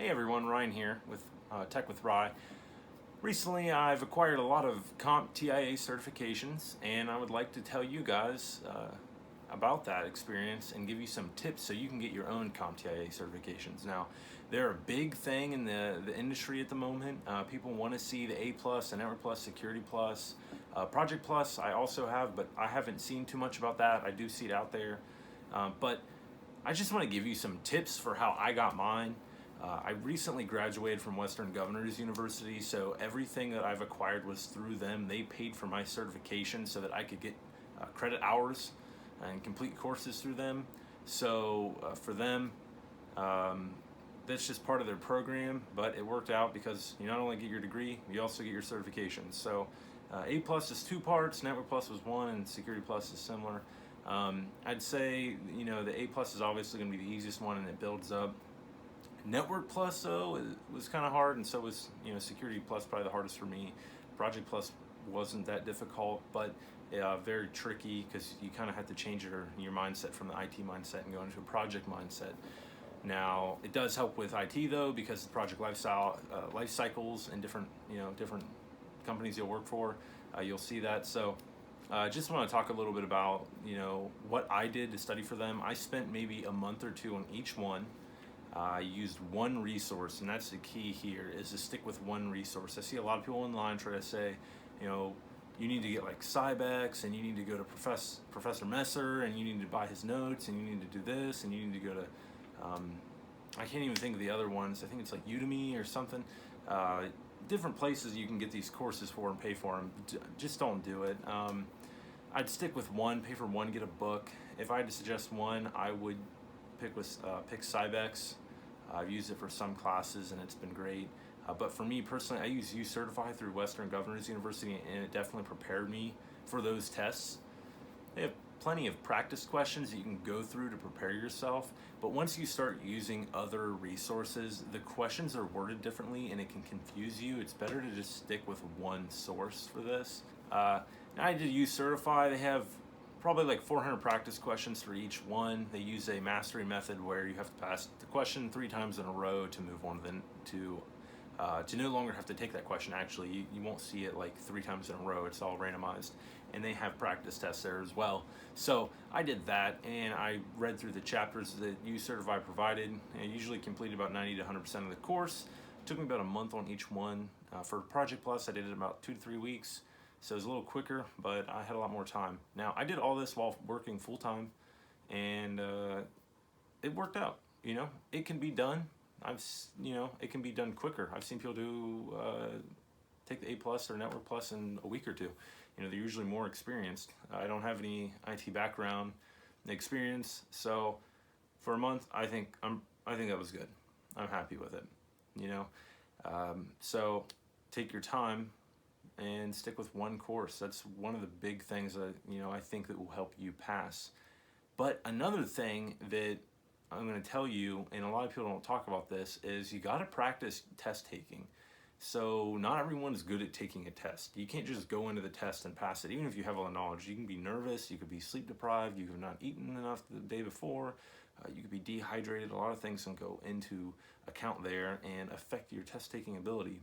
Hey everyone, Ryan here with Tech with Rye. Recently I've acquired a lot of CompTIA certifications and I would like to tell you guys about that experience and give you some tips so you can get your own CompTIA certifications. Now, they're a big thing in the industry at the moment. People want to see the A+, the Network Plus, Security Plus, Project Plus I also have, but I haven't seen too much about that. I do see it out there. But I just want to give you some tips for how I got mine. I recently graduated from Western Governors University, so everything that I've acquired was through them. They paid for my certification so that I could get credit hours and complete courses through them. So for them, that's just part of their program, but it worked out because you not only get your degree, you also get your certification. So A Plus is 2 parts, Network Plus was 1, and Security Plus is similar. I'd say, the A Plus is obviously going to be the easiest one and it builds up. Network Plus though it was kind of hard, and so was Security Plus probably the hardest for me. Project Plus wasn't that difficult, but very tricky because you kind of have to change your mindset from the IT mindset and go into a project mindset. Now it does help with IT though, because the project life cycles and different companies you'll work for, you'll see that. So I just want to talk a little bit about what I did to study for them. I spent maybe a month or two on each one. I used one resource, and that's the key here, is to stick with one resource. I see a lot of people online try to say, you need to get like Cybex, and you need to go to Professor Messer, and you need to buy his notes, and you need to do this, and you need to go to, I can't even think of the other ones. I think it's like Udemy or something. Different places you can get these courses for and pay for them. Just don't do it. I'd stick with one, pay for one, get a book. If I had to suggest one, I would pick Cybex. I've used it for some classes and it's been great. But for me personally, I use uCertify through Western Governors University, and it definitely prepared me for those tests. They have plenty of practice questions that you can go through to prepare yourself, but once you start using other resources, the questions are worded differently and it can confuse you. It's better to just stick with one source for this. I did uCertify. They have probably like 400 practice questions for each one. They use a mastery method where you have to pass the question 3 times in a row to move on to no longer have to take that question. Actually, you won't see it like 3 times in a row. It's all randomized, and they have practice tests there as well. So I did that, and I read through the chapters that uCertify provided. I usually completed about 90 to 100% of the course. It took me about a month on each one. For Project Plus, I did it in about 2 to 3 weeks. So it was a little quicker, but I had a lot more time. Now, I did all this while working full-time, and it worked out. It can be done. It can be done quicker. I've seen people do take the A Plus or Network Plus in a week or 2. They're usually more experienced. I don't have any IT background experience, so for a month, I think that was good. I'm happy with it. So take your time and stick with one course. That's one of the big things that I think that will help you pass. But another thing that I'm going to tell you, and a lot of people don't talk about this, is you got to practice test taking. So not everyone is good at taking a test. You can't just go into the test and pass it. Even if you have all the knowledge, you can be nervous, you could be sleep deprived, you have not eaten enough the day before, you could be dehydrated. A lot of things can go into account there and affect your test taking ability.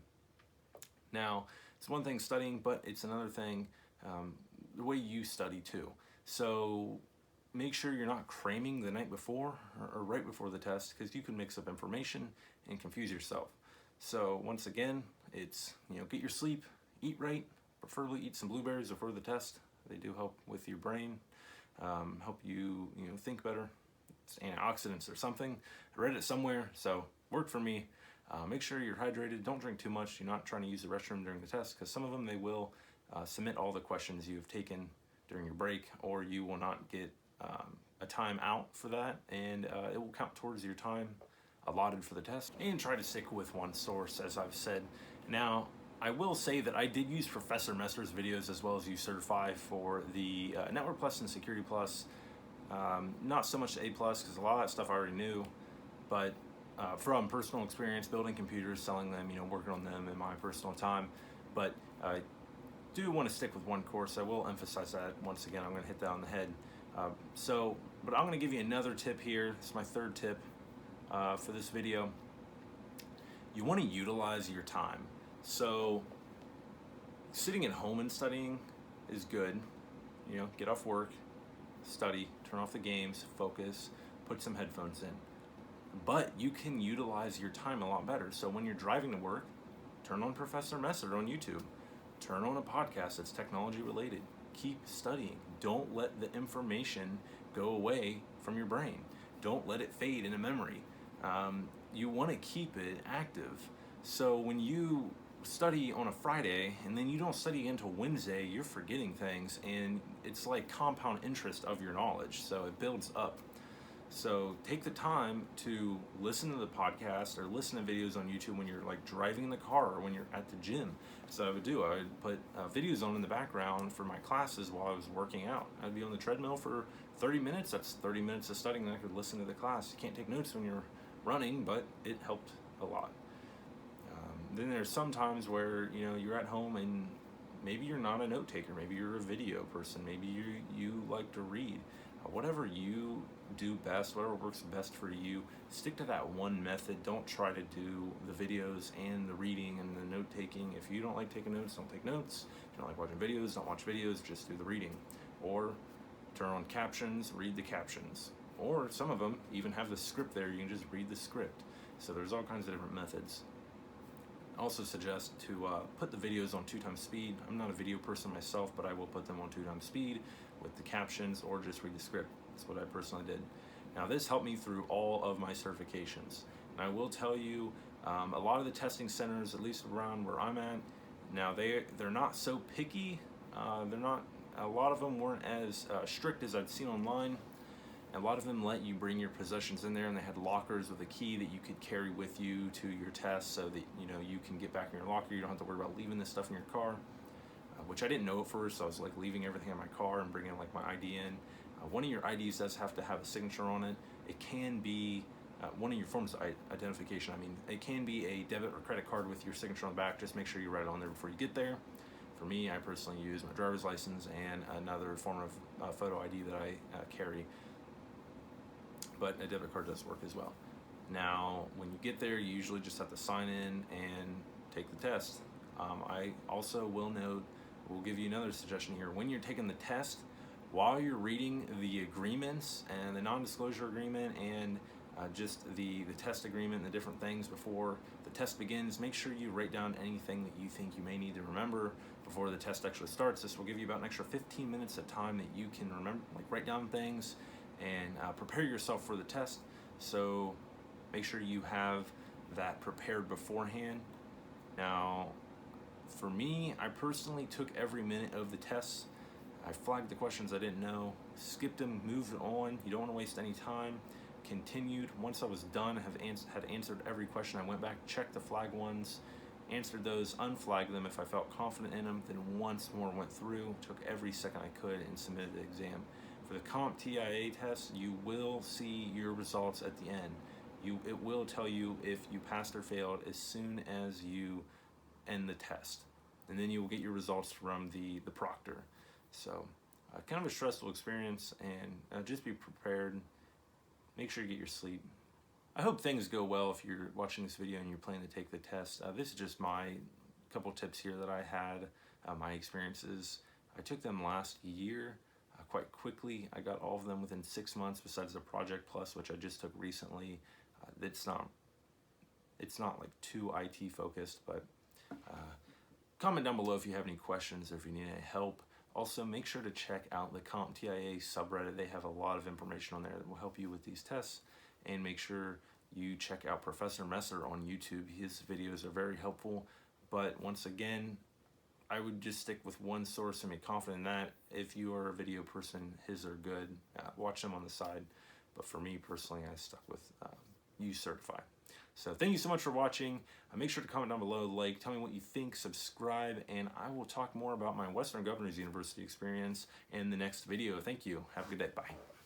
Now, it's one thing studying, but it's another thing the way you study too. So make sure you're not cramming the night before or right before the test, because you can mix up information and confuse yourself. So once again, it's get your sleep, eat right, preferably eat some blueberries before the test. They do help with your brain, help you think better. It's antioxidants or something. I read it somewhere, so worked for me. Make sure you're hydrated. Don't drink too much. You're not trying to use the restroom during the test, because some of them they will submit all the questions you've taken during your break, or you will not get a time out for that, and it will count towards your time allotted for the test. And try to stick with one source, as I've said. Now, I will say that I did use Professor Messer's videos as well as uCertify for the Network Plus and Security Plus. Not so much the A Plus, because a lot of that stuff I already knew, but from personal experience building computers, selling them, working on them in my personal time. But I do want to stick with one course. I will emphasize that once again. I'm going to hit that on the head. But I'm going to give you another tip here. This is my 3rd tip for this video. you want to utilize your time. So sitting at home and studying is good. You know, get off work, study, turn off the games, focus, put some headphones in. But you can utilize your time a lot better. So when you're driving to work, turn on Professor Messer on YouTube. Turn on a podcast that's technology related. Keep studying. Don't let the information go away from your brain. Don't let it fade into memory. You want to keep it active. So when you study on a Friday and then you don't study until Wednesday, you're forgetting things, and it's like compound interest of your knowledge. So it builds up. So take the time to listen to the podcast or listen to videos on YouTube when you're like driving in the car or when you're at the gym. So I would put videos on in the background for my classes while I was working out. I'd be on the treadmill for 30 minutes. That's 30 minutes of studying that I could listen to the class. You can't take notes when you're running, but it helped a lot. Then there's some times where, you know, you're at home and maybe you're not a note taker. Maybe you're a video person. Maybe you like to read. Whatever you do best, whatever works best for you, stick to that one method. Don't try to do the videos and the reading and the note taking. If you don't like taking notes, don't take notes. If you don't like watching videos, don't watch videos, just do the reading. Or turn on captions, read the captions. Or some of them even have the script there, you can just read the script. So there's all kinds of different methods. I also suggest to put the videos on 2x speed. I'm not a video person myself, but I will put them on 2x speed with the captions, or just read the script. That's what I personally did. Now this helped me through all of my certifications. And I will tell you, a lot of the testing centers, at least around where I'm at, now they're not so picky. A lot of them weren't as strict as I'd seen online. A lot of them let you bring your possessions in there, and they had lockers with a key that you could carry with you to your test, so that you can get back in your locker. You don't have to worry about leaving this stuff in your car, which I didn't know at first. So I was like leaving everything in my car and bringing like my ID in. One of your IDs does have to have a signature on it. It can be one of your forms of identification. I mean, it can be a debit or credit card with your signature on the back. Just make sure you write it on there before you get there. For me, I personally use my driver's license and another form of photo ID that I carry. But a debit card does work as well. Now, when you get there, you usually just have to sign in and take the test. I also will give you another suggestion here. When you're taking the test, while you're reading the agreements and the non-disclosure agreement and just the test agreement and the different things before the test begins, make sure you write down anything that you think you may need to remember before the test actually starts. This will give you about an extra 15 minutes of time that you can remember, like write down things and prepare yourself for the test. So make sure you have that prepared beforehand. Now, for me, I personally took every minute of the test. I flagged the questions I didn't know, skipped them, moved on. You don't want to waste any time. Continued. Once I was done, had answered every question. I went back, checked the flag ones, answered those, unflagged them if I felt confident in them, then once more went through, took every second I could, and submitted the exam. For the CompTIA test, you will see your results at the end. It will tell you if you passed or failed as soon as you end the test. And then you will get your results from the proctor. So kind of a stressful experience, and just be prepared. Make sure you get your sleep. I hope things go well if you're watching this video and you're planning to take the test. This is just my couple tips here that I had, my experiences. I took them last year quite quickly. I got all of them within 6 months, besides the Project Plus, which I just took recently. It's not like too IT focused, but comment down below if you have any questions or if you need any help. Also, make sure to check out the CompTIA subreddit. They have a lot of information on there that will help you with these tests. And make sure you check out Professor Messer on YouTube. His videos are very helpful. But once again, I would just stick with one source and be confident in that. If you are a video person, his are good. Watch them on the side. But for me personally, I stuck with uCertify. So thank you so much for watching. Make sure to comment down below, tell me what you think, subscribe, and I will talk more about my Western Governors University experience in the next video. Thank you. Have a good day. Bye.